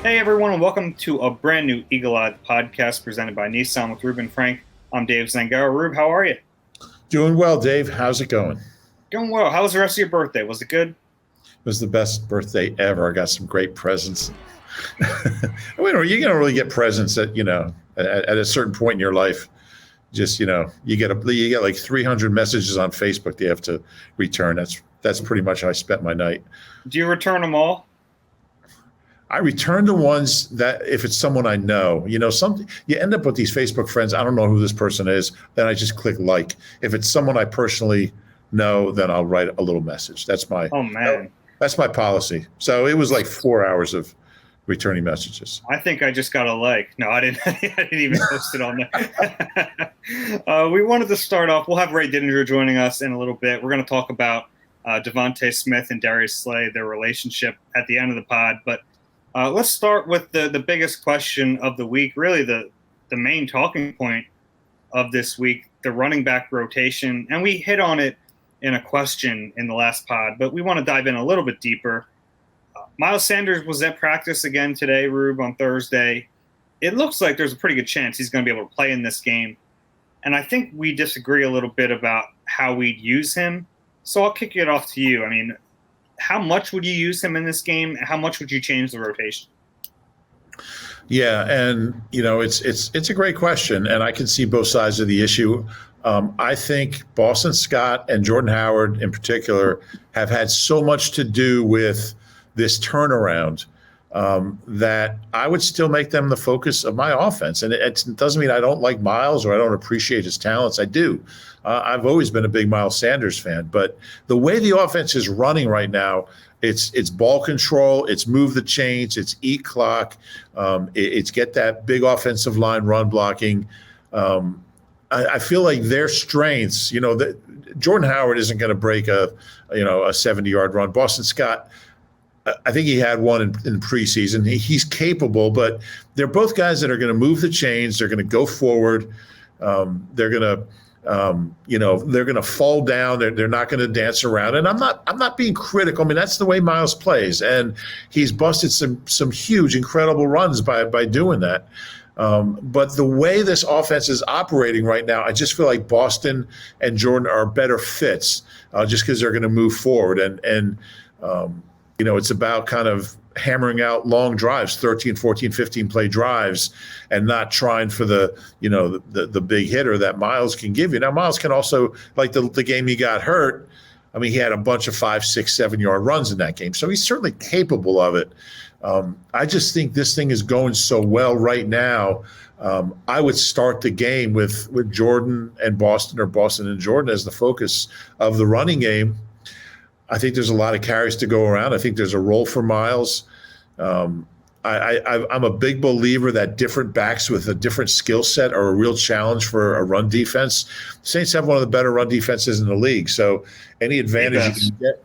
Hey everyone, and welcome to a brand new Eagle Eye podcast presented by Nissan with Reuben Frank. I'm Dave Zangaro. Rube, how are you? Doing well, Dave. How's it going? Going well. How was the rest of your birthday? Was it good? It was the best birthday ever. I got some great presents. You're going to really get presents at a certain point in your life. Just, you get like 300 messages on Facebook that you have to return. That's pretty much how I spent my night. Do you return them all? I return the ones that if it's someone I know, you end up with these Facebook friends. I don't know who this person is. Then I just click like. If it's someone I personally know, then I'll write a little message. That's my policy. So it was like 4 hours of returning messages. I think I just got a like. No, I didn't. I didn't even post it on there. We wanted to start off. We'll have Ray Didinger joining us in a little bit. We're going to talk about DeVonta Smith and Darius Slay, their relationship at the end of the pod. But let's start with the biggest question of the week, really the main talking point of this week, the running back rotation. And we hit on it in a question in the last pod, but we want to dive in a little bit deeper. Miles Sanders was at practice again today, Rube, on Thursday. It looks like there's a pretty good chance he's going to be able to play in this game. And I think we disagree a little bit about how we'd use him. So I'll kick it off to you. I mean, how much would you use him in this game? How much would you change the rotation? Yeah, and it's a great question, and I can see both sides of the issue. I think Boston Scott and Jordan Howard in particular have had so much to do with this turnaround that I would still make them the focus of my offense. And it doesn't mean I don't like Miles or I don't appreciate his talents. I do. I've always been a big Miles Sanders fan. But the way the offense is running right now, it's ball control, it's move the chains, it's eat clock, it's get that big offensive line run blocking. I feel like their strengths, Jordan Howard isn't going to break a 70-yard run. Boston Scott, I think he had one in preseason. He's capable, but they're both guys that are going to move the chains. They're going to go forward. They're going to fall down. They're not going to dance around. And I'm not being critical. I mean, that's the way Miles plays, and he's busted some huge, incredible runs by doing that. But the way this offense is operating right now, I just feel like Boston and Jordan are better fits just because they're going to move forward. And it's about kind of hammering out long drives, 13, 14, 15 play drives, and not trying for the big hitter that Miles can give you. Now, Miles can also, like the game he got hurt, I mean, he had a bunch of 5, 6, 7-yard runs in that game. So he's certainly capable of it. I just think this thing is going so well right now. I would start the game with Jordan and Boston, or Boston and Jordan as the focus of the running game. I think there's a lot of carries to go around. I think there's a role for Miles. I'm a big believer that different backs with a different skill set are a real challenge for a run defense. Saints have one of the better run defenses in the league. So any advantage you can get.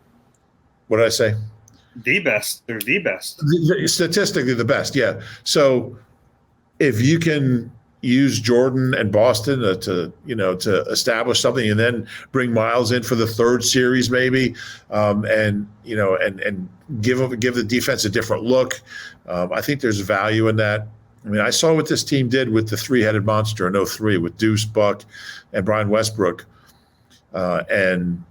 What did I say? The best. They're the best. Statistically the best, yeah. So if you can use Jordan and Boston to establish something, and then bring Miles in for the third series maybe, and give the defense a different look. I think there's value in that. I mean, I saw what this team did with the three-headed monster in 2003 with Deuce, Buck, and Brian Westbrook, and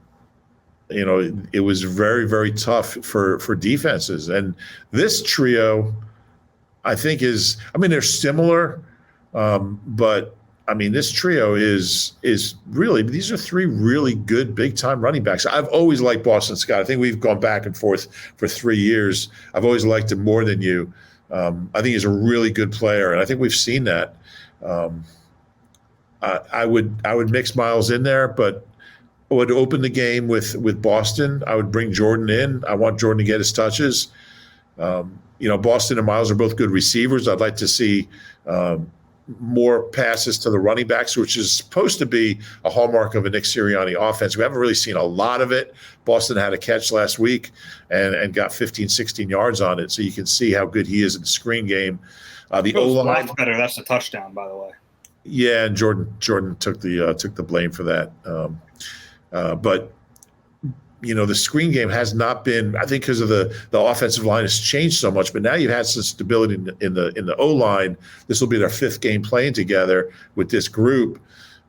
it was very, very tough for defenses. And this trio, I think they're similar. But I mean, this trio is really, these are three really good big time running backs. I've always liked Boston Scott. I think we've gone back and forth for 3 years. I've always liked him more than you. I think he's a really good player, and I think we've seen that. I would mix Miles in there, but I would open the game with Boston. I would bring Jordan in. I want Jordan to get his touches. Boston and Miles are both good receivers. I'd like to see more passes to the running backs, which is supposed to be a hallmark of a Nick Sirianni offense. We haven't really seen a lot of it. Boston had a catch last week and got 15, 16 yards on it. So you can see how good he is in the screen game. The O-line better. That's a touchdown, by the way. Yeah, and Jordan took the blame for that. But the screen game has not been, I think because of the offensive line has changed so much, but now you've had some stability in the O-line. This will be their 5th game playing together with this group.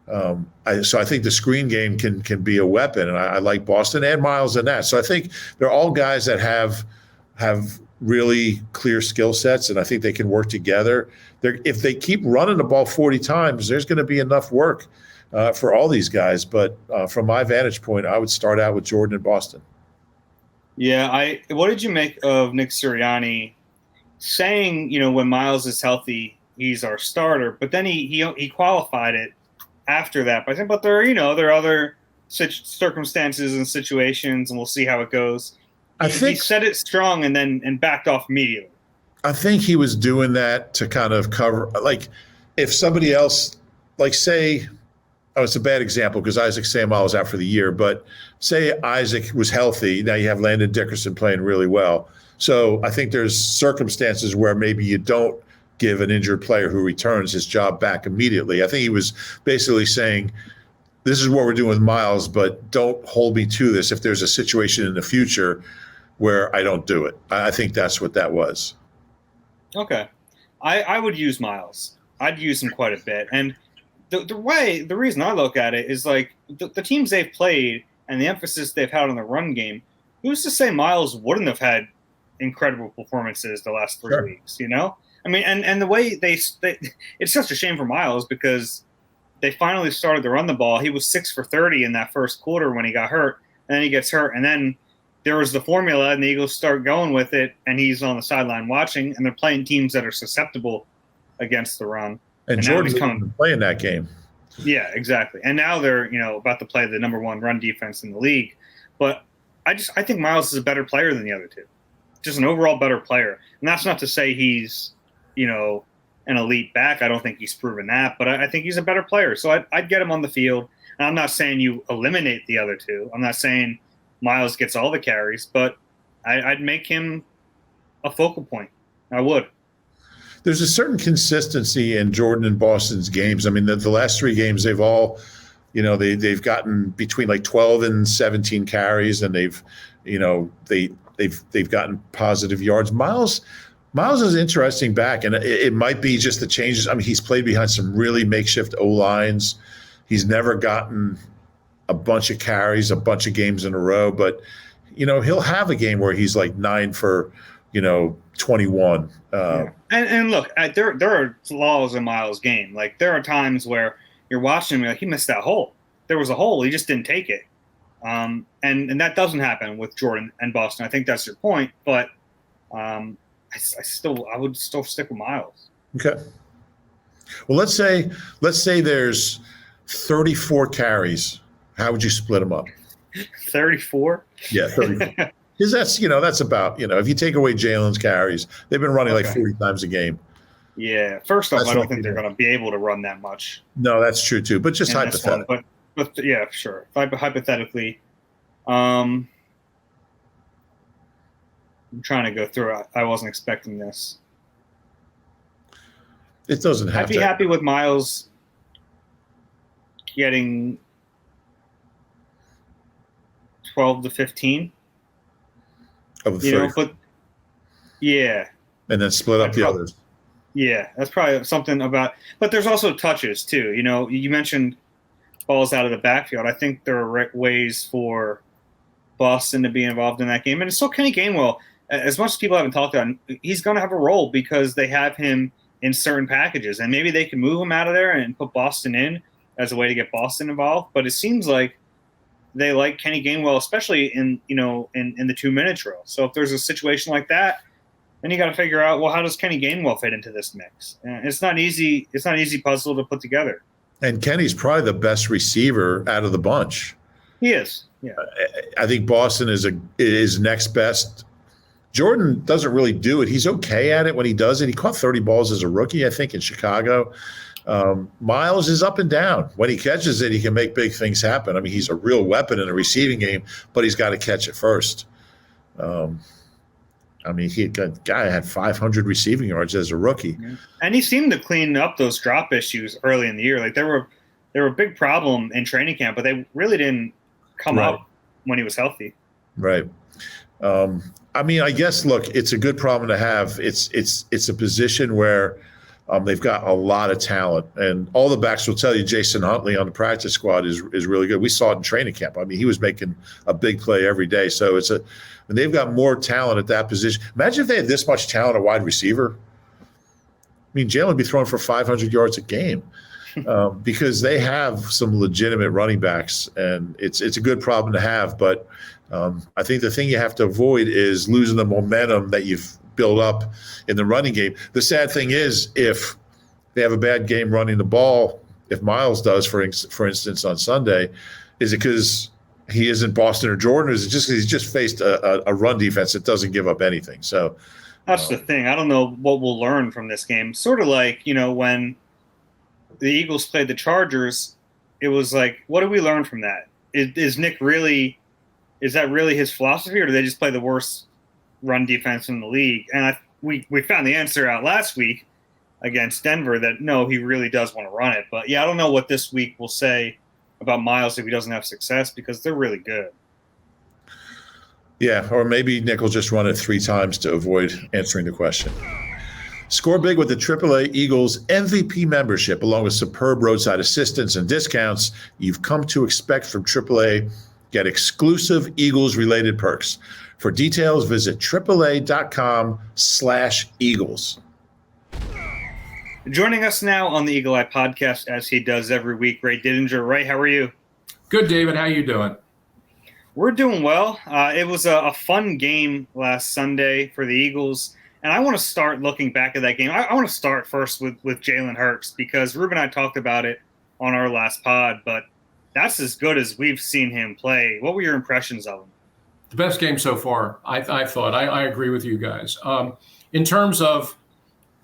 So I think the screen game can be a weapon, and I like Boston and Miles in that. So I think they're all guys that have really clear skill sets, and I think they can work together. If they keep running the ball 40 times, there's going to be enough work for all these guys. But from my vantage point, I would start out with Jordan and Boston. Yeah, what did you make of Nick Sirianni saying, when Miles is healthy, he's our starter, but then he qualified it after that. But there are other circumstances and situations, and we'll see how it goes. He said it strong and backed off immediately. I think he was doing that to kind of cover, like, if somebody else, like, say, it's a bad example because Isaac Seumalo was out for the year, but say Isaac was healthy. Now you have Landon Dickerson playing really well. So I think there's circumstances where maybe you don't give an injured player who returns his job back immediately. I think he was basically saying, this is what we're doing with Miles, but don't hold me to this if there's a situation in the future where I don't do it. I think that's what that was. Okay. I would use Miles. I'd use him quite a bit. And the reason I look at it is like the teams they've played and the emphasis they've had on the run game, who's to say Miles wouldn't have had incredible performances the last 3 weeks, I mean, and the way they it's such a shame for Miles because they finally started to run the ball. He was 6 for 30 in that first quarter when he got hurt, and then he gets hurt, and then there was the formula, and the Eagles start going with it, and he's on the sideline watching, and they're playing teams that are susceptible against the run. And Jordan's playing that game. Yeah, exactly. And now they're about to play the number 1 run defense in the league. But I think Miles is a better player than the other two, just an overall better player. And that's not to say he's an elite back. I don't think he's proven that, but I think he's a better player. So I'd get him on the field. And I'm not saying you eliminate the other two. I'm not saying Miles gets all the carries, but I'd make him a focal point. I would. There's a certain consistency in Jordan and Boston's games. I mean, the last 3 games, they've all, they've gotten between like 12 and 17 carries, and they've gotten positive yards. Miles is an interesting back, and it might be just the changes. I mean, he's played behind some really makeshift O-lines. He's never gotten a bunch of carries, a bunch of games in a row, but he'll have a game where he's like 9 for 21. And look, there are flaws in Miles' game. Like there are times where you're watching him, like he missed that hole. There was a hole, he just didn't take it. And that doesn't happen with Jordan and Boston. I think that's your point, but I would still stick with Miles. Okay. Well, let's say there's 34 carries. How would you split them up? 34? Yeah, 34. Because that's about, if you take away Jalen's carries, they've been running like 40 times a game. Yeah. First off, I don't think they're going to be able to run that much. No, that's true too. But just hypothetically. But yeah, sure. Hypothetically, I'm trying to go through it. I wasn't expecting this. It doesn't have to. I'd be happy with Miles getting 12 to 15. Of the but yeah. And then split up the others. Yeah, that's probably something about – but there's also touches too. You mentioned balls out of the backfield. I think there are ways for Boston to be involved in that game. And it's still Kenny Gainwell, as much as people haven't talked about him, he's going to have a role because they have him in certain packages. And maybe they can move him out of there and put Boston in as a way to get Boston involved. But it seems like they like Kenny Gainwell, especially in the 2-minute drill. So if there's a situation like that, then you got to figure out, well, how does Kenny Gainwell fit into this mix? It's not easy. It's not an easy puzzle to put together. And Kenny's probably the best receiver out of the bunch. He is. Yeah. I think Boston is next best. Jordan doesn't really do it. He's okay at it when he does it. He caught 30 balls as a rookie, I think, in Chicago. Miles is up and down. When he catches it, he can make big things happen. I mean, he's a real weapon in the receiving game, but he's got to catch it first. Guy had 500 receiving yards as a rookie. Yeah. And he seemed to clean up those drop issues early in the year. Like they were a big problem in training camp, but they really didn't come up when he was healthy. Right. I mean, I guess, look, it's a good problem to have. It's a position where they've got a lot of talent, and all the backs will tell you Jason Huntley on the practice squad is really good. We saw it in training camp. I mean, he was making a big play every day. So and they've got more talent at that position. Imagine if they had this much talent at wide receiver. I mean, Jalen would be throwing for 500 yards a game because they have some legitimate running backs, and it's a good problem to have. But I think the thing you have to avoid is losing the momentum that you've built up in the running game. The sad thing is, if they have a bad game running the ball, if Miles does, for instance, on Sunday, is it because he isn't Boston or Jordan, or is it just because he's just faced a run defense that doesn't give up anything? So that's the thing. I don't know what we'll learn from this game. Sort of like, when the Eagles played the Chargers, it was like, what did we learn from that? Is that really his philosophy, or do they just play the worst run defense in the league? And we found the answer out last week against Denver that no, he really does want to run it. But yeah, I don't know what this week will say about Miles if he doesn't have success, because they're really good. Yeah, or maybe Nick will just run it 3 times to avoid answering the question. Score big with the AAA Eagles MVP membership, along with superb roadside assistance and discounts you've come to expect from AAA. Get exclusive Eagles-related perks. For details, visit AAA.com/Eagles. Joining us now on the Eagle Eye podcast, as he does every week, Ray Didinger. Ray, how are you? Good, David. How you doing? We're doing well. It was a fun game last Sunday for the Eagles, and I want to start looking back at that game. I want to start first with Jalen Hurts, because Reuben and I talked about it on our last pod, but that's as good as we've seen him play. What were your impressions of him? The best game so far, I thought. I agree with you guys. In terms of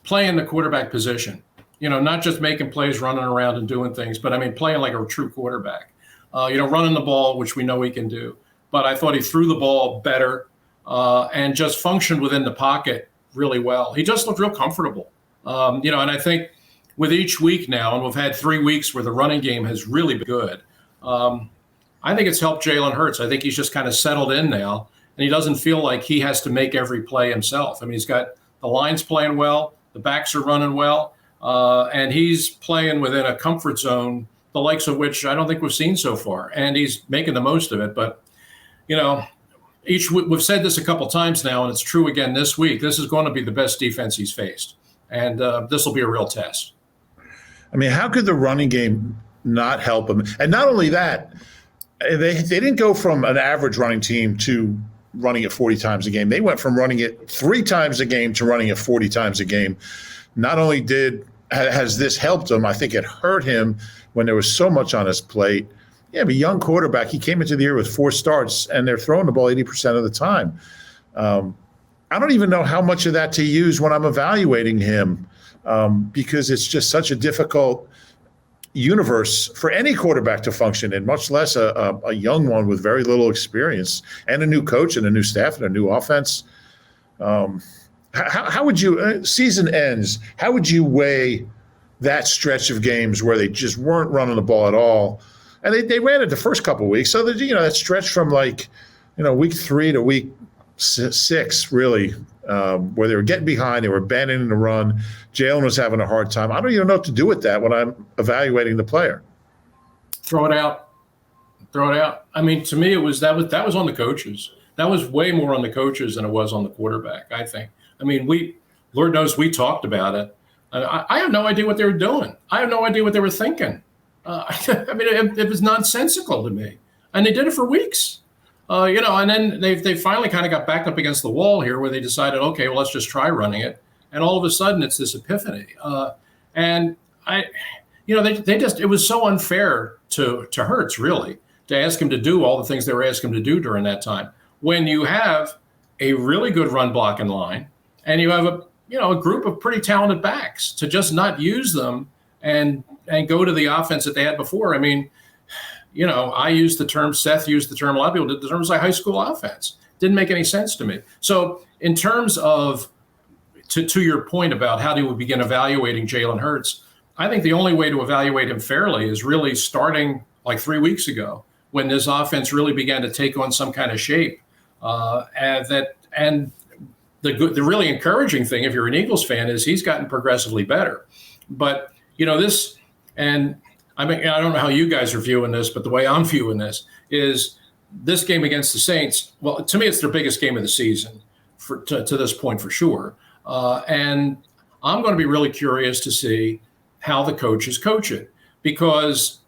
playing the quarterback position, not just making plays, running around and doing things, but I mean, playing like a true quarterback. Running the ball, which we know he can do. But I thought he threw the ball better and just functioned within the pocket really well. He just looked real comfortable. And I think with each week now, and we've had 3 weeks where the running game has really been good, I think it's helped Jalen Hurts. I think he's just kind of settled in now, and he doesn't feel like he has to make every play himself. I mean, he's got the lines playing well, the backs are running well, and he's playing within a comfort zone, the likes of which I don't think we've seen so far, and he's making the most of it. But, we've said this a couple times now, and it's true again this week. This is going to be the best defense he's faced, and this will be a real test. I mean, how could the running game not help him? And not only that, they didn't go from an average running team to running it 40 times a game. They went from running it 3 times a game to running it 40 times a game. Not only has this helped him, I think it hurt him when there was so much on his plate. Yeah, but a young quarterback, he came into the year with 4 starts, and they're throwing the ball 80% of the time. I don't even know how much of that to use when I'm evaluating him, because it's just such a difficult universe for any quarterback to function in, much less a young one with very little experience and a new coach and a new staff and a new offense. How would you, season ends, how would you weigh that stretch of games where they just weren't running the ball at all? And they ran it the first couple of weeks. So that, that stretch from week 3 to week 6, really, where they were getting behind, they were abandoning the run. Jalen was having a hard time. I don't even know what to do with that when I'm evaluating the player. Throw it out. I mean, to me, that was on the coaches. That was way more on the coaches than it was on the quarterback, I think. I mean, Lord knows we talked about it. I have no idea what they were doing. I have no idea what they were thinking. I mean, it was nonsensical to me. And they did it for weeks. And then they finally kind of got backed up against the wall here, where they decided, okay, well, let's just try running it. And all of a sudden it's this epiphany. It was so unfair to Hurts, really, to ask him to do all the things they were asking him to do during that time. When you have a really good run blocking line and you have a group of pretty talented backs, to just not use them and go to the offense that they had before. I mean, I used the term, Seth used the term, a lot of people did the terms like high school offense. Didn't make any sense to me. So in terms of, to your point about how do we begin evaluating Jalen Hurts, I think the only way to evaluate him fairly is really starting like 3 weeks ago, when this offense really began to take on some kind of shape. And the really encouraging thing, if you're an Eagles fan, is he's gotten progressively better. But this, and I mean, I don't know how you guys are viewing this, but the way I'm viewing this is this game against the Saints. Well, to me, it's their biggest game of the season to this point for sure. And I'm going to be really curious to see how the coaches coach it, because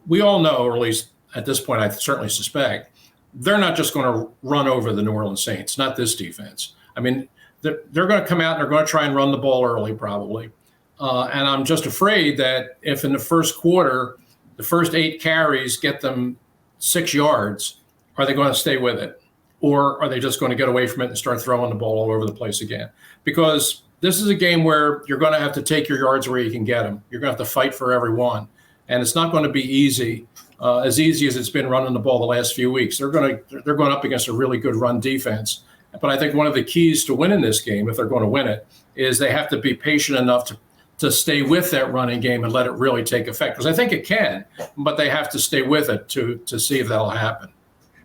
we all know, or at least at this point, I certainly suspect, they're not just going to run over the New Orleans Saints, not this defense. I mean, they're going to come out and they're going to try and run the ball early, probably. And I'm just afraid that if in the first quarter, the first 8 carries get them 6 yards, are they going to stay with it? Or are they just going to get away from it and start throwing the ball all over the place again? Because this is a game where you're going to have to take your yards where you can get them. You're going to have to fight for every one. And it's not going to be easy, as easy as it's been running the ball the last few weeks. They're going up against a really good run defense. But I think one of the keys to winning this game, if they're going to win it, is they have to be patient enough to stay with that running game and let it really take effect. Because I think it can, but they have to stay with it to see if that'll happen.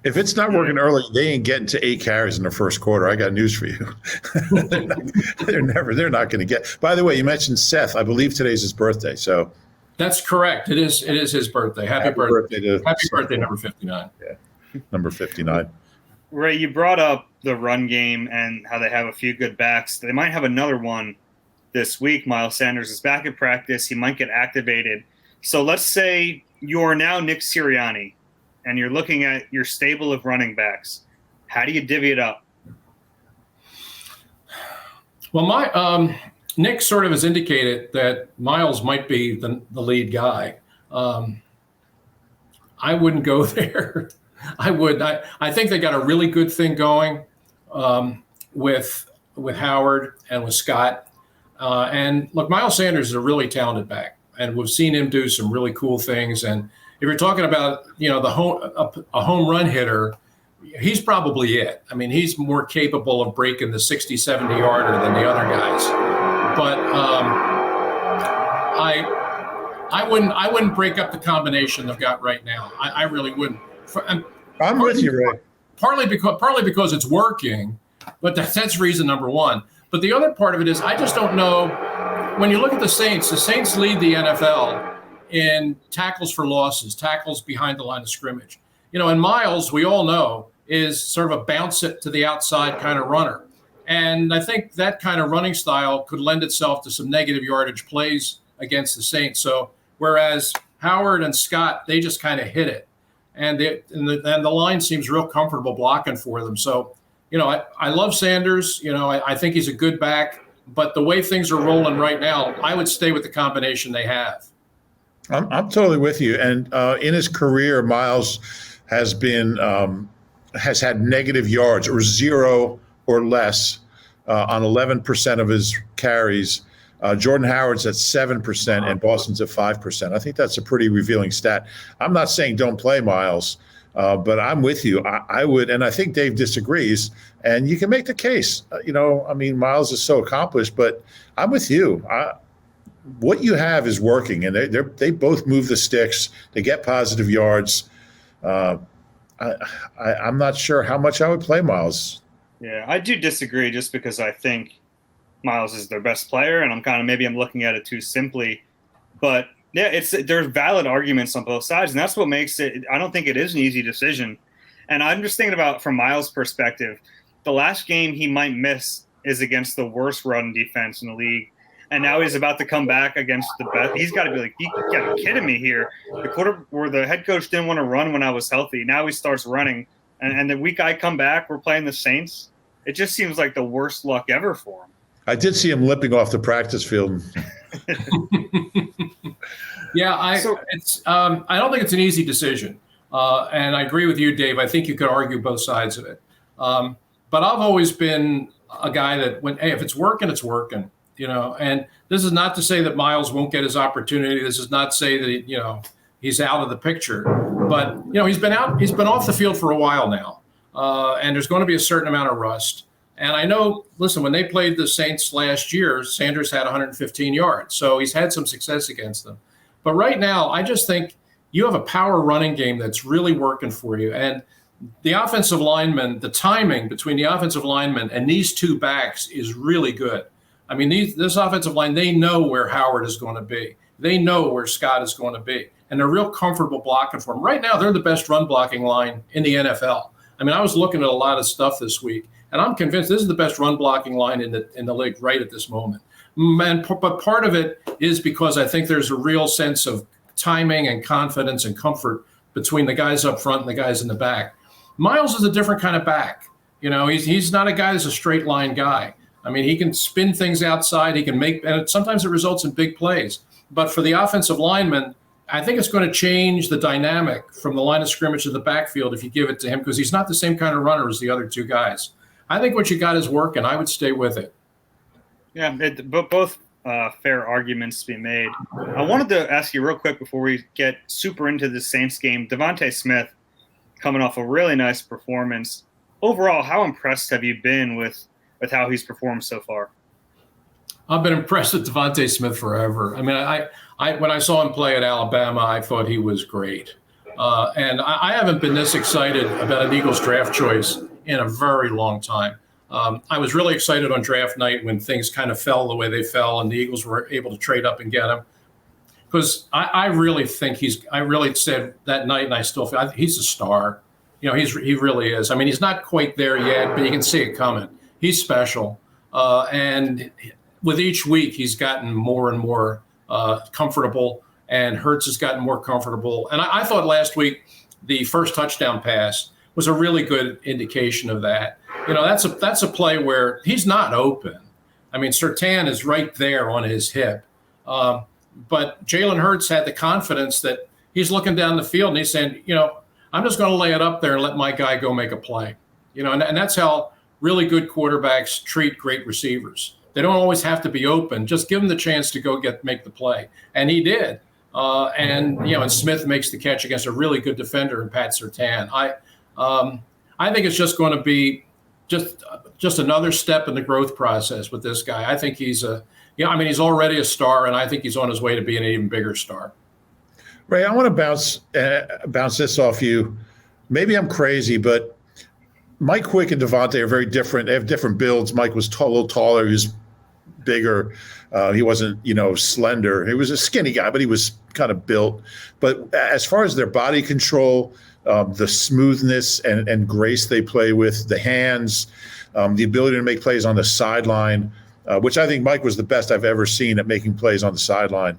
If it's not working early, they ain't getting to 8 carries in the first quarter. I got news for you. They're not going to get. By the way, you mentioned Seth. I believe today's his birthday. So that's correct. It is his birthday. Happy birthday. Happy birthday, number 59. Yeah, number 59. Ray, you brought up the run game and how they have a few good backs. They might have another one this week. Miles Sanders is back at practice. He might get activated. So let's say you're now Nick Sirianni, and you're looking at your stable of running backs. How do you divvy it up? Well, Nick sort of has indicated that Miles might be the lead guy. I wouldn't go there. I think they got a really good thing going with Howard and with Scott. And look, Miles Sanders is a really talented back, and we've seen him do some really cool things. And if you're talking about, a home run hitter, he's probably it. I mean, he's more capable of breaking the 60, 70 yarder than the other guys. But I wouldn't break up the combination they've got right now. I really wouldn't. I'm with you, Ray. Partly because it's working, but that's reason number one. But the other part of it is I just don't know. When you look at the Saints lead the NFL in tackles for losses, tackles behind the line of scrimmage. And Miles, we all know, is sort of a bounce it to the outside kind of runner. And I think that kind of running style could lend itself to some negative yardage plays against the Saints. So whereas Howard and Scott, they just kind of hit it. And the line seems real comfortable blocking for them. So, I love Sanders. I think he's a good back. But the way things are rolling right now, I would stay with the combination they have. I'm totally with you. And in his career, Miles has had negative yards or 0 or less on 11% of his carries. Jordan Howard's at 7% and Boston's at 5%. I think that's a pretty revealing stat. I'm not saying don't play Miles, but I'm with you. I would, and I think Dave disagrees. And you can make the case. Miles is so accomplished, but I'm with you. What you have is working, and they both move the sticks. They get positive yards. I'm not sure how much I would play Miles. Yeah, I do disagree just because I think Miles is their best player, and I'm looking at it too simply. But yeah, there's valid arguments on both sides, and that's what makes it. I don't think it is an easy decision. And I'm just thinking about from Miles' perspective, the last game he might miss is against the worst run defense in the league. And now he's about to come back against the best. He's got to be like, you got to be kidding me here. The head coach didn't want to run when I was healthy. Now he starts running. And the week I come back, we're playing the Saints. It just seems like the worst luck ever for him. I did see him limping off the practice field. Yeah, I don't think it's an easy decision. And I agree with you, Dave. I think you could argue both sides of it. But I've always been a guy that if it's working, it's working. And this is not to say that Miles won't get his opportunity. This is not to say that, he's out of the picture. But, he's been off the field for a while now. And there's going to be a certain amount of rust. And I know, listen, when they played the Saints last year, Sanders had 115 yards. So he's had some success against them. But right now, I just think you have a power running game that's really working for you. And the offensive linemen, the timing between the offensive linemen and these two backs is really good. I mean, this offensive line, they know where Howard is going to be. They know where Scott is going to be. And they're real comfortable blocking for him. Right now, they're the best run blocking line in the NFL. I mean, I was looking at a lot of stuff this week, and I'm convinced this is the best run blocking line in the league right at this moment. But part of it is because I think there's a real sense of timing and confidence and comfort between the guys up front and the guys in the back. Miles is a different kind of back. You know, he's not a guy that's a straight line guy. I mean, he can spin things outside. He can make, and sometimes it results in big plays. But for the offensive lineman, I think it's going to change the dynamic from the line of scrimmage to the backfield if you give it to him, because he's not the same kind of runner as the other two guys. I think what you got is working. I would stay with it. Yeah, but both fair arguments to be made. I wanted to ask you real quick before we get super into the Saints game. DeVonta Smith coming off a really nice performance. Overall, how impressed have you been with how he's performed so far? I've been impressed with DeVonta Smith forever. I mean, I when I saw him play at Alabama, I thought he was great. And I haven't been this excited about an Eagles draft choice in a very long time. I was really excited on draft night when things kind of fell the way they fell and the Eagles were able to trade up and get him. Because I really think I really said that night, and I still feel he's a star. You know, he really is. I mean, he's not quite there yet, but you can see it coming. He's special. And with each week, he's gotten more and more comfortable, and Hurts has gotten more comfortable. And I thought last week the first touchdown pass was a really good indication of that. You know, that's a play where he's not open. I mean, Surtain is right there on his hip. But Jalen Hurts had the confidence that he's looking down the field and he's saying, you know, I'm just going to lay it up there and let my guy go make a play. You know, and that's how really good quarterbacks treat great receivers. They don't always have to be open. Just give them the chance to go make the play. And he did. And, you know, and Smith makes the catch against a really good defender in Pat Surtain. I think it's just going to be just another step in the growth process with this guy. I think he's he's already a star, and I think he's on his way to being an even bigger star. Ray, I want to bounce this off you. Maybe I'm crazy, but Mike Quick and DeVonta are very different. They have different builds. Mike was a little taller. He was bigger. He wasn't, slender. He was a skinny guy, but he was kind of built. But as far as their body control, the smoothness and grace they play with, the hands, the ability to make plays on the sideline, which I think Mike was the best I've ever seen at making plays on the sideline.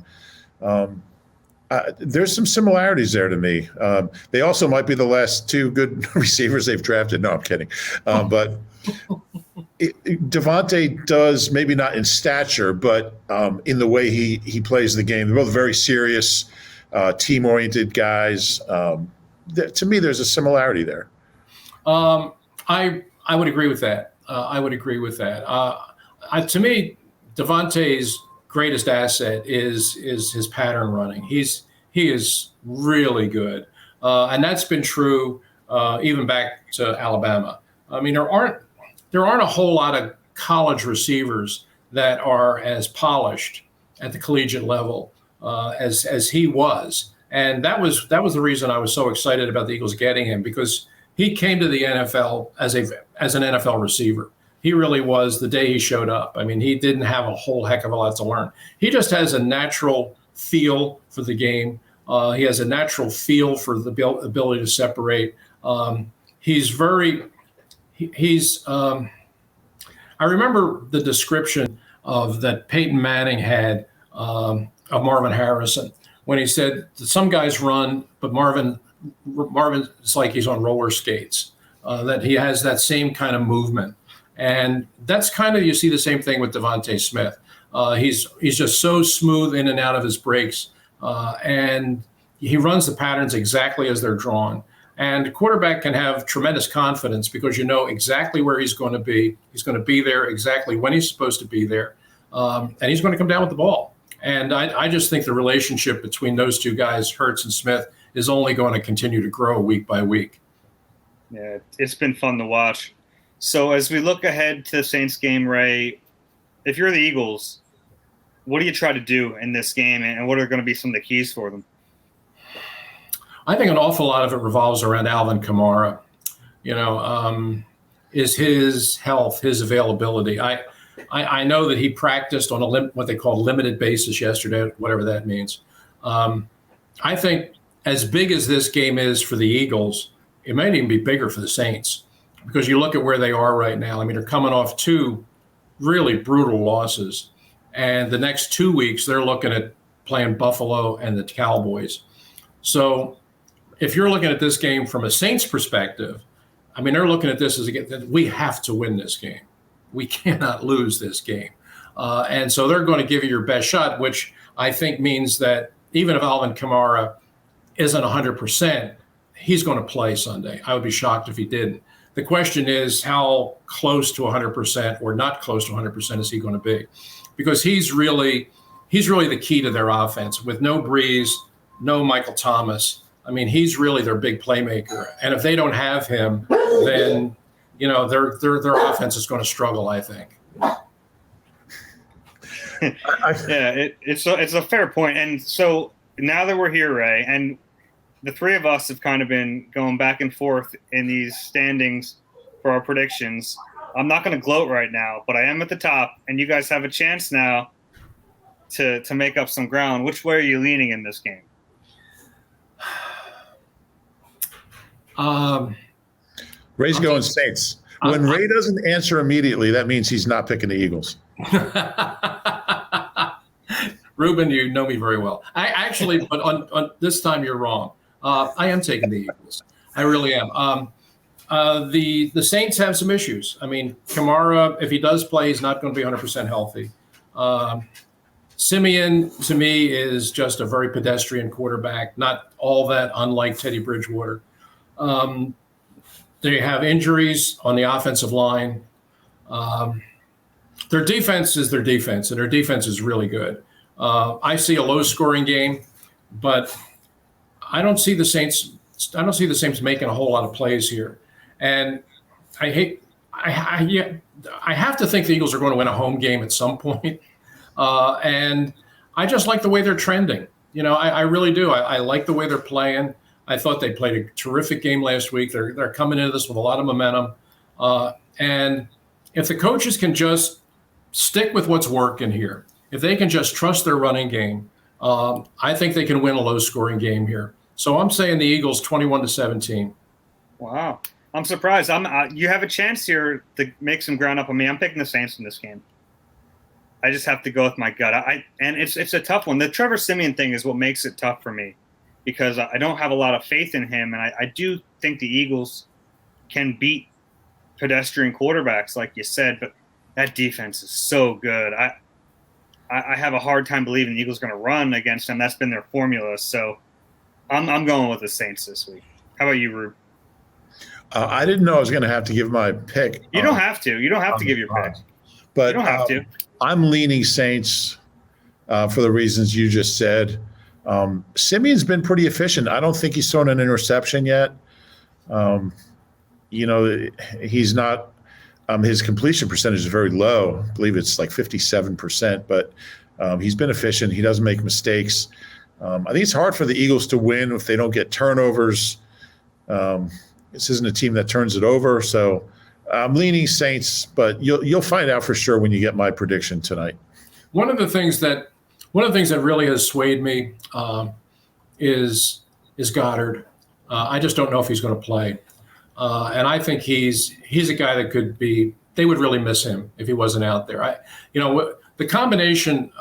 There's some similarities there to me. They also might be the last two good receivers they've drafted. No, I'm kidding. But DeVonta does, maybe not in stature, but in the way he plays the game. They're both very serious, team-oriented guys. To me, there's a similarity there. I would agree with that. To me, DeVonta's greatest asset is his pattern running. He is really good, and that's been true even back to Alabama. I mean, there aren't a whole lot of college receivers that are as polished at the collegiate level as he was. And that was the reason I was so excited about the Eagles getting him, because he came to the NFL as an NFL receiver. He really was the day he showed up. I mean, he didn't have a whole heck of a lot to learn. He just has a natural feel for the game. He has a natural feel for the ability to separate. I remember the description that Peyton Manning had of Marvin Harrison, when he said that some guys run, but Marvin is like he's on roller skates, that he has that same kind of movement. And that's kind of, you see the same thing with DeVonta Smith. He's just so smooth in and out of his breaks, and he runs the patterns exactly as they're drawn. And a quarterback can have tremendous confidence because you know exactly where he's going to be. He's going to be there exactly when he's supposed to be there, and he's going to come down with the ball. And I just think the relationship between those two guys, Hurts and Smith, is only going to continue to grow week by week. Yeah, it's been fun to watch. So as we look ahead to the Saints game, Ray, if you're the Eagles, what do you try to do in this game, and what are going to be some of the keys for them? I think an awful lot of it revolves around Alvin Kamara. is his health, his availability. I know that he practiced on what they call limited basis yesterday, whatever that means. I think as big as this game is for the Eagles, it might even be bigger for the Saints, because you look at where they are right now. I mean, they're coming off 2 really brutal losses, and the next 2 weeks they're looking at playing Buffalo and the Cowboys. So if you're looking at this game from a Saints perspective, I mean, they're looking at this as we have to win this game. We cannot lose this game. And so they're going to give you your best shot, which I think means that even if Alvin Kamara isn't 100%, he's going to play Sunday. I would be shocked if he didn't. The question is, how close to 100% or not close to 100% is he going to be? Because he's really the key to their offense. With no Breeze, no Michael Thomas, I mean, he's really their big playmaker. And if they don't have him, then their offense is going to struggle, I think. It's a fair point. And so now that we're here, Ray, and the three of us have kind of been going back and forth in these standings for our predictions. I'm not going to gloat right now, but I am at the top, and you guys have a chance now to make up some ground. Which way are you leaning in this game? Ray's going Saints. When Ray doesn't answer immediately, that means he's not picking the Eagles. Reuben, you know me very well. I actually, but on this time you're wrong. I am taking the Eagles. I really am. The Saints have some issues. I mean, Kamara, if he does play, he's not going to be 100% healthy. Simeon, to me, is just a very pedestrian quarterback, not all that unlike Teddy Bridgewater. They have injuries on the offensive line. Their defense is their defense, and their defense is really good. I see a low-scoring game, but I don't see the Saints making a whole lot of plays here. And I have to think the Eagles are going to win a home game at some point. And I just like the way they're trending. I really do. I like the way they're playing. I thought they played a terrific game last week. They're coming into this with a lot of momentum. And if the coaches can just stick with what's working here, if they can just trust their running game, I think they can win a low-scoring game here. So I'm saying the Eagles 21-17. Wow. I'm surprised. You have a chance here to make some ground up on me. I'm picking the Saints in this game. I just have to go with my gut. And it's a tough one. The Trevor Siemian thing is what makes it tough for me, because I don't have a lot of faith in him. And I do think the Eagles can beat pedestrian quarterbacks, like you said, but that defense is so good. I have a hard time believing the Eagles are going to run against them. That's been their formula. So I'm going with the Saints this week. How about you, Rube? I didn't know I was going to have to give my pick. You don't have to. You don't have to give your pick. But you don't have to. I'm leaning Saints for the reasons you just said. Simeon's been pretty efficient. I don't think he's thrown an interception yet. He's not. His completion percentage is very low. I believe it's like 57%, but he's been efficient. He doesn't make mistakes. I think it's hard for the Eagles to win if they don't get turnovers. This isn't a team that turns it over, so I'm leaning Saints, but you'll find out for sure when you get my prediction tonight. One of the things that really has swayed me is Goddard. I just don't know if he's going to play. And I think he's a guy that could be. They would really miss him if he wasn't out there. The combination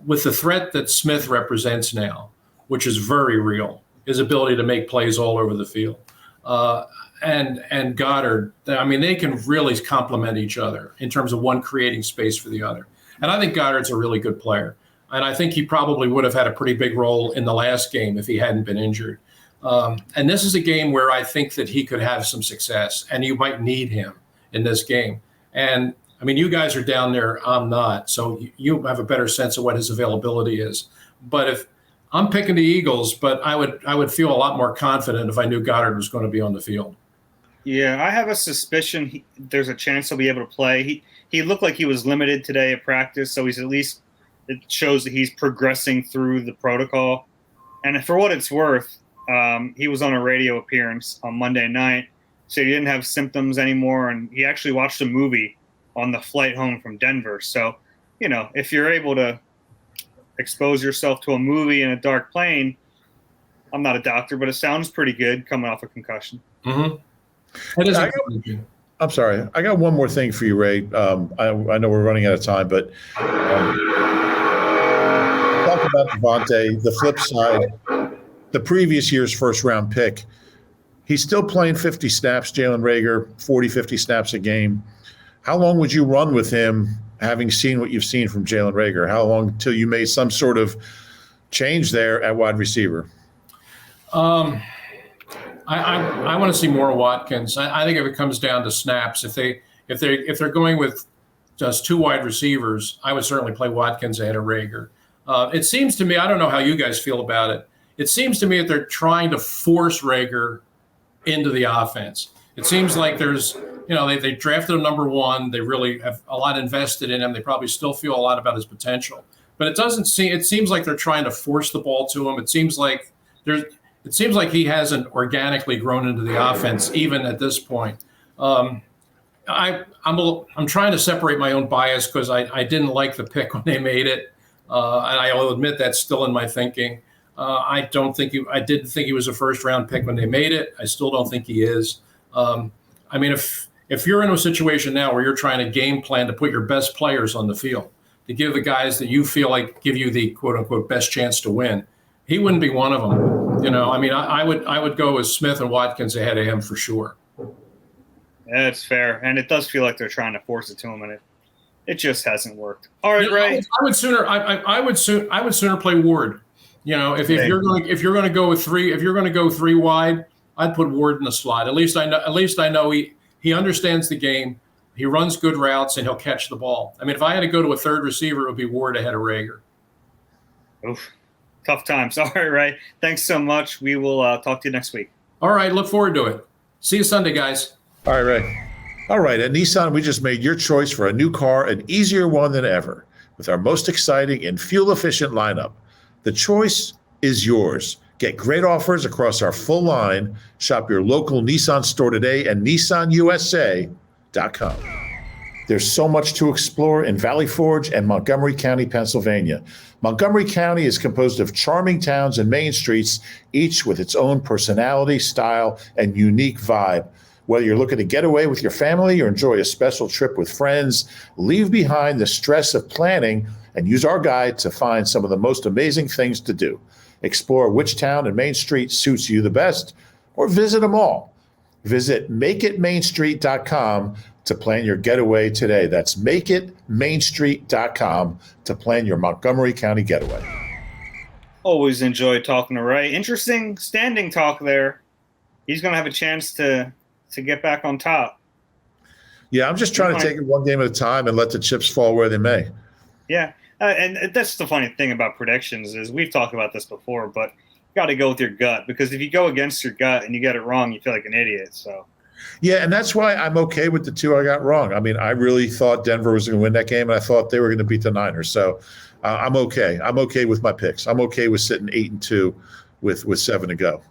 with the threat that Smith represents now, which is very real, his ability to make plays all over the field, and Goddard. I mean, they can really complement each other in terms of one creating space for the other. And I think Goddard's a really good player, and I think he probably would have had a pretty big role in the last game if he hadn't been injured. And this is a game where I think that he could have some success, and you might need him in this game. And I mean, you guys are down there, I'm not, so you have a better sense of what his availability is. But if I'm picking the Eagles, but I would feel a lot more confident if I knew Goddard was going to be on the field. Yeah, I have a suspicion there's a chance he'll be able to play. He looked like he was limited today at practice, so he's at least it shows that he's progressing through the protocol. And for what it's worth, he was on a radio appearance on Monday night so he didn't have symptoms anymore, and he actually watched a movie on the flight home from Denver. So, if you're able to expose yourself to a movie in a dark plane, I'm not a doctor, but it sounds pretty good coming off a concussion. Mm-hmm. I'm sorry. I got one more thing for you, Ray. I know we're running out of time, but talk about DeVonta. The flip side, the previous year's first-round pick, he's still playing 50 snaps, Jalen Reagor, 40, 50 snaps a game. How long would you run with him, having seen what you've seen from Jalen Reagor? How long till you made some sort of change there at wide receiver? I want to see more Watkins. I think if it comes down to snaps, if they're going with just 2 wide receivers, I would certainly play Watkins ahead of Reagor. It seems to me, I don't know how you guys feel about it. It seems to me that they're trying to force Reagor into the offense. It seems like there's, they drafted him number 1. They really have a lot invested in him. They probably still feel a lot about his potential, but it seems like they're trying to force the ball to him. It seems like he hasn't organically grown into the offense even at this point. I'm trying to separate my own bias because I didn't like the pick when they made it, and I will admit that's still in my thinking. I didn't think he was a first-round pick when they made it. I still don't think he is. If you're in a situation now where you're trying to game plan to put your best players on the field, to give the guys that you feel like give you the quote-unquote best chance to win, he wouldn't be one of them. I would go with Smith and Watkins ahead of him for sure. Yeah, it's fair, and it does feel like they're trying to force it to him, and it just hasn't worked. All right, Ray. I would sooner play Ward. If you're going to go with 3, if you're going to go 3 wide, I'd put Ward in the slot. At least I know he understands the game. He runs good routes and he'll catch the ball. If I had to go to a third receiver, it would be Ward ahead of Reagor. Oof. Tough times. All right, Ray. Thanks so much. We will talk to you next week. All right. Look forward to it. See you Sunday, guys. All right, Ray. All right. At Nissan, we just made your choice for a new car an easier one than ever with our most exciting and fuel-efficient lineup. The choice is yours. Get great offers across our full line. Shop your local Nissan store today at nissanusa.com. There's so much to explore in Valley Forge and Montgomery County, Pennsylvania. Montgomery County is composed of charming towns and main streets, each with its own personality, style, and unique vibe. Whether you're looking to get away with your family or enjoy a special trip with friends, leave behind the stress of planning and use our guide to find some of the most amazing things to do. Explore which town and main street suits you the best, or visit them all. Visit makeitmainstreet.com to plan your getaway today. That's makeitmainstreet.com to plan your Montgomery County getaway. Always enjoy talking to Ray. Interesting standing talk there. He's going to have a chance to get back on top. Yeah, I'm just trying to take it one game at a time and let the chips fall where they may. Yeah, and that's the funny thing about predictions is we've talked about this before, but you got to go with your gut, because if you go against your gut and you get it wrong, you feel like an idiot. So. Yeah, and that's why I'm okay with the 2 I got wrong. I really thought Denver was going to win that game, and I thought they were going to beat the Niners. So I'm okay. I'm okay with my picks. I'm okay with sitting 8-2 with 7 to go.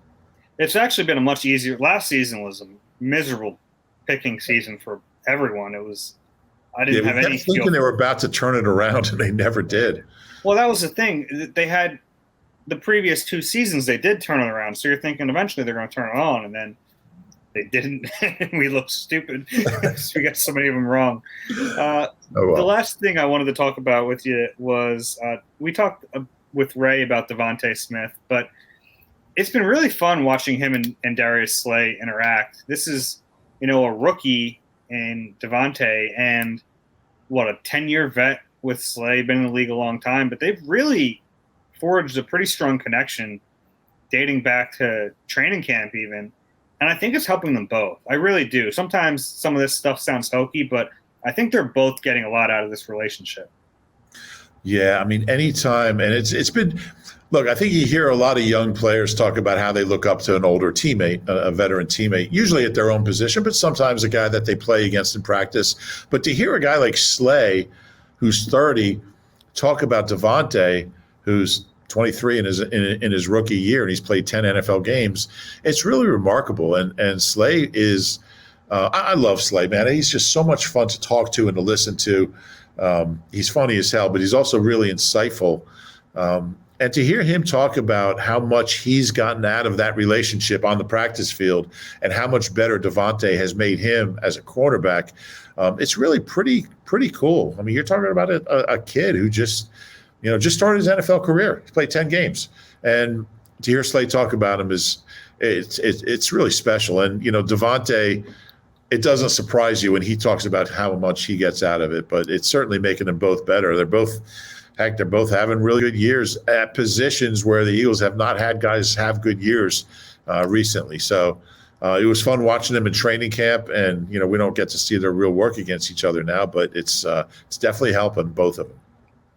It's actually been a much easier. Last season was a miserable picking season for everyone. I didn't have any. Thinking they were about to turn it around, and they never did. Well, that was the thing. They had the previous 2 seasons. They did turn it around. So you're thinking eventually they're going to turn it on, and then they didn't. We looked stupid. So we got so many of them wrong. The last thing I wanted to talk about with you was we talked with Ray about DeVonta Smith, but it's been really fun watching him and Darius Slay interact. This is, a rookie in DeVonta and a 10-year vet with Slay, been in the league a long time, but they've really forged a pretty strong connection dating back to training camp even. And I think it's helping them both. I really do. Sometimes some of this stuff sounds hokey, but I think they're both getting a lot out of this relationship. Yeah, anytime. And it's been – look, I think you hear a lot of young players talk about how they look up to an older teammate, a veteran teammate, usually at their own position, but sometimes a guy that they play against in practice. But to hear a guy like Slay, who's 30, talk about DeVonta, who's 23 in his rookie year, and he's played 10 NFL games, it's really remarkable. And Slay is – I love Slay, man. He's just so much fun to talk to and to listen to. He's funny as hell, but he's also really insightful. And to hear him talk about how much he's gotten out of that relationship on the practice field and how much better DeVonta has made him as a quarterback, it's really pretty cool. I mean, you're talking about a kid who just started his NFL career. He played 10 games. And to hear Slay talk about him it's really special. And, DeVonta, it doesn't surprise you when he talks about how much he gets out of it, but it's certainly making them both better. They're both having really good years at positions where the Eagles have not had guys have good years recently. So it was fun watching them in training camp, and we don't get to see their real work against each other now, but it's definitely helping both of them.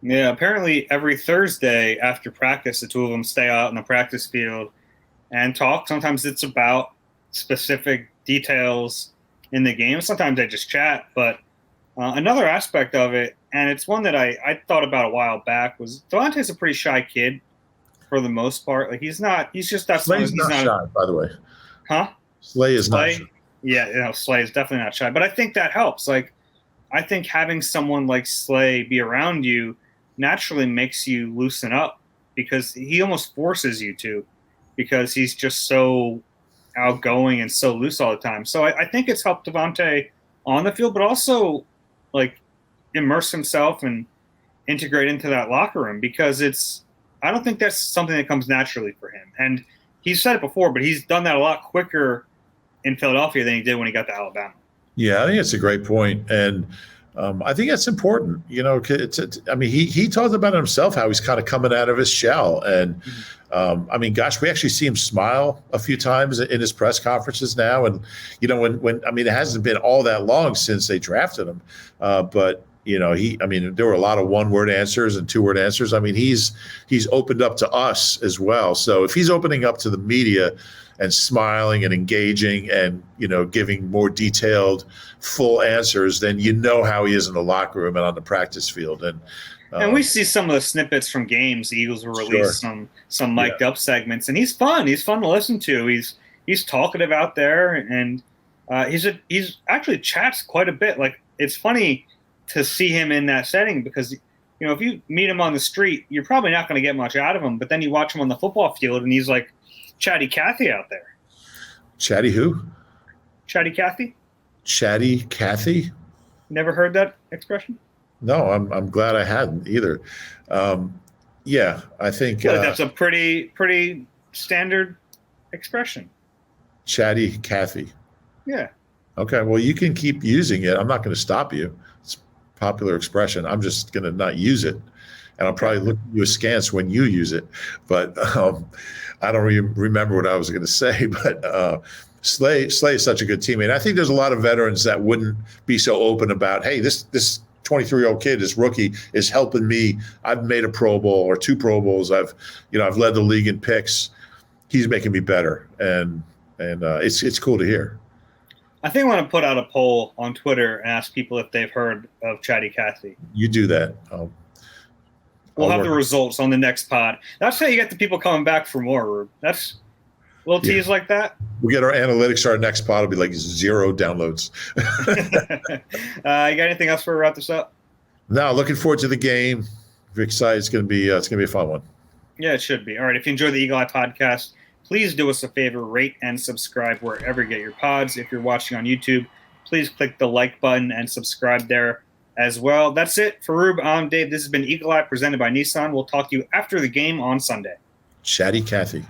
Yeah, apparently every Thursday after practice, the two of them stay out in the practice field and talk. Sometimes it's about specific details in the game. Sometimes they just chat, but another aspect of it, and it's one that I thought about a while back, was DeVonta's a pretty shy kid for the most part. Like he's just that. Slay's not shy, by the way. Huh? Slay is not shy. Yeah, Slay is definitely not shy. But I think that helps. Like I think having someone like Slay be around you naturally makes you loosen up, because he almost forces you to, because he's just so outgoing and so loose all the time. So I think it's helped DeVonta on the field, but also like immerse himself and integrate into that locker room, because I don't think that's something that comes naturally for him. And he's said it before, but he's done that a lot quicker in Philadelphia than he did when he got to Alabama. Yeah, I think it's a great point. And I think that's important. He talked about it himself, how he's kind of coming out of his shell. And we actually see him smile a few times in his press conferences now. And, when it hasn't been all that long since they drafted him. But there were a lot of one-word answers and two-word answers. I mean, he's opened up to us as well. So if he's opening up to the media and smiling and engaging and, giving more detailed, full answers, then how he is in the locker room and on the practice field. And we see some of the snippets from games. The Eagles will release some mic'd up segments, and he's fun. He's fun to listen to. He's talkative out there, and he's actually chats quite a bit. Like, it's funny to see him in that setting, because if you meet him on the street, you're probably not going to get much out of him. But then you watch him on the football field, and he's like Chatty Cathy out there. Chatty who? Chatty Cathy. Chatty Cathy? Never heard that expression? No, I'm glad I hadn't either. I think that's a pretty standard expression. Chatty Cathy. Yeah. Okay, well, you can keep using it. I'm not going to stop you. It's a popular expression. I'm just going to not use it. And I'll probably look at you askance when you use it. But I don't remember what I was going to say. But Slay is such a good teammate. I think there's a lot of veterans that wouldn't be so open about, hey, this 23-year-old kid, this rookie, is helping me. I've made a Pro Bowl or 2 Pro Bowls. I've led the league in picks. He's making me better. And it's cool to hear. I think I want to put out a poll on Twitter and ask people if they've heard of Chatty Cathy. You do that. We'll have the results on the next pod. That's how you get the people coming back for more, Rube. That's little tease like that. We'll get our analytics. Our next pod will be like 0 downloads. You got anything else before we wrap this up? No, looking forward to the game. Very excited. It's going to be a fun one. Yeah, it should be. All right. If you enjoy the Eagle Eye podcast, please do us a favor, rate and subscribe wherever you get your pods. If you're watching on YouTube, please click the like button and subscribe there as well. That's it. For Rube, I'm Dave. This has been Eagle Eye presented by Nissan. We'll talk to you after the game on Sunday. Chatty Cathy.